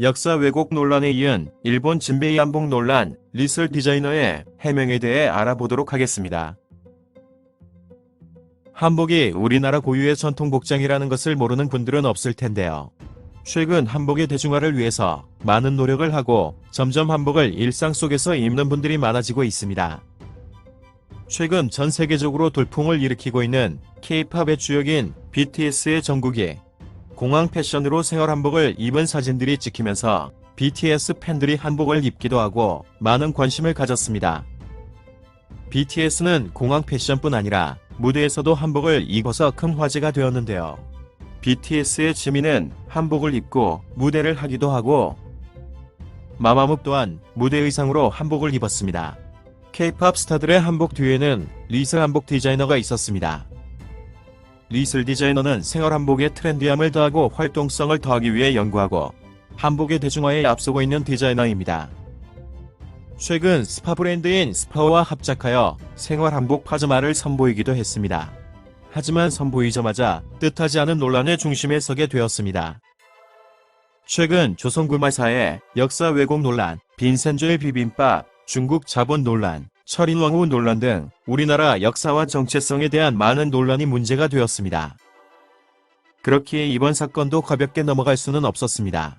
역사 왜곡 논란에 이은 일본 진베이 한복 논란, 리슬 디자이너의 해명에 대해 알아보도록 하겠습니다. 한복이 우리나라 고유의 전통 복장이라는 것을 모르는 분들은 없을 텐데요. 최근 한복의 대중화를 위해서 많은 노력을 하고 점점 한복을 일상 속에서 입는 분들이 많아지고 있습니다. 최근 전 세계적으로 돌풍을 일으키고 있는 K-팝의 주역인 BTS의 정국이 공항 패션으로 생활 한복을 입은 사진들이 찍히면서 BTS 팬들이 한복을 입기도 하고 많은 관심을 가졌습니다. BTS는 공항 패션뿐 아니라 무대에서도 한복을 입어서 큰 화제가 되었는데요. BTS의 지민은 한복을 입고 무대를 하기도 하고 마마무 또한 무대 의상으로 한복을 입었습니다. K-팝 스타들의 한복 뒤에는 리슬 한복 디자이너가 있었습니다. 리슬 디자이너는 생활 한복의 트렌디함을 더하고 활동성을 더하기 위해 연구하고 한복의 대중화에 앞서고 있는 디자이너입니다. 최근 스파 브랜드인 스파와 합작하여 생활 한복 파자마를 선보이기도 했습니다. 하지만 선보이자마자 뜻하지 않은 논란의 중심에 서게 되었습니다. 최근 조선구마사의 역사 왜곡 논란, 빈센조의 비빔밥, 중국 자본 논란, 철인왕후 논란 등 우리나라 역사와 정체성에 대한 많은 논란이 문제가 되었습니다. 그렇기에 이번 사건도 가볍게 넘어갈 수는 없었습니다.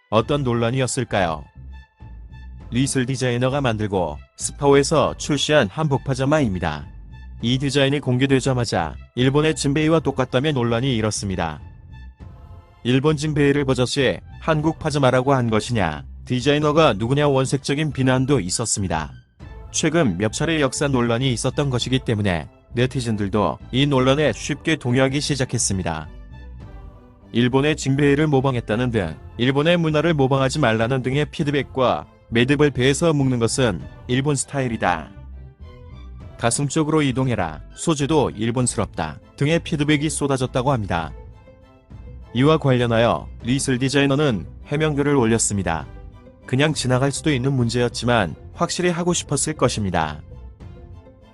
어떤 논란이었을까요? 리슬 디자이너가 만들고 스파오에서 출시한 한복 파자마입니다. 이 디자인이 공개되자마자 일본의 진베이와 똑같다며 논란이 일었습니다. 일본 진베이를 버젓이 한국 파자마라고 한 것이냐, 디자이너가 누구냐 원색적인 비난도 있었습니다. 최근 몇 차례 역사 논란이 있었던 것이기 때문에 네티즌들도 이 논란에 쉽게 동요하기 시작했습니다. 일본의 진베이를 모방했다는 등 일본의 문화를 모방하지 말라는 등의 피드백과 매듭을 배에서 묶는 것은 일본 스타일이다. 가슴 쪽으로 이동해라, 소재도 일본스럽다 등의 피드백이 쏟아졌다고 합니다. 이와 관련하여 리슬 디자이너는 해명글을 올렸습니다. 그냥 지나갈 수도 있는 문제였지만 확실히 하고 싶었을 것입니다.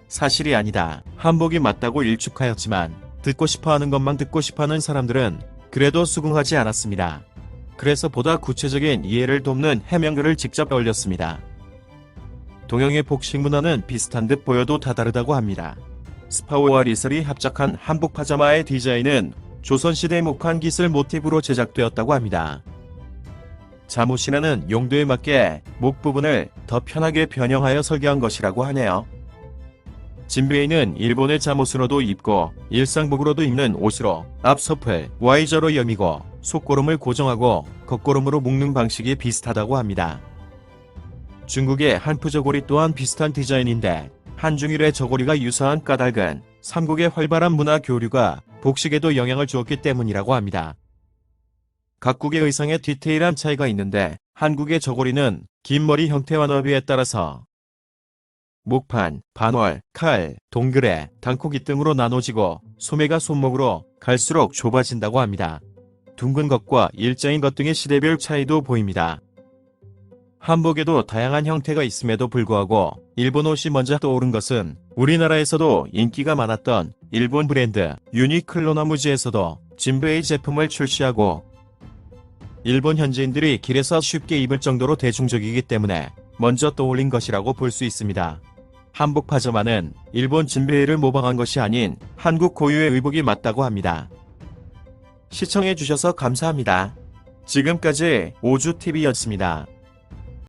사실이 아니다. 한복이 맞다고 일축하였지만 듣고 싶어하는 것만 듣고 싶어하는 사람들은 그래도 수긍하지 않았습니다. 그래서 보다 구체적인 이해를 돕는 해명글을 직접 올렸습니다. 동양의 복식 문화는 비슷한 듯 보여도 다 다르다고 합니다. 스파오와 리슬이 합작한 한복 파자마의 디자인은 조선시대 목한 깃을 모티브로 제작되었다고 합니다. 잠옷이라는 용도에 맞게 목 부분을 더 편하게 변형하여 설계한 것이라고 하네요. 진베이는 일본의 잠옷으로도 입고 일상복으로도 입는 옷으로 앞서플 Y자로 여미고 속고름을 고정하고 겉고름으로 묶는 방식이 비슷하다고 합니다. 중국의 한푸 저고리 또한 비슷한 디자인인데 한중일의 저고리가 유사한 까닭은 삼국의 활발한 문화 교류가 복식에도 영향을 주었기 때문이라고 합니다. 각국의 의상에 디테일한 차이가 있는데 한국의 저고리는 긴 머리 형태와 너비에 따라서 목판, 반월, 칼, 동그레, 단코기 등으로 나눠지고 소매가 손목으로 갈수록 좁아진다고 합니다. 둥근 것과 일자인 것 등의 시대별 차이도 보입니다. 한복에도 다양한 형태가 있음에도 불구하고 일본 옷이 먼저 떠오른 것은 우리나라에서도 인기가 많았던 일본 브랜드 유니클로나 무지에서도 진베이 제품을 출시하고 일본 현지인들이 길에서 쉽게 입을 정도로 대중적이기 때문에 먼저 떠올린 것이라고 볼 수 있습니다. 한복 파자마는 일본 진베이를 모방한 것이 아닌 한국 고유의 의복이 맞다고 합니다. 시청해주셔서 감사합니다. 지금까지 오주TV였습니다.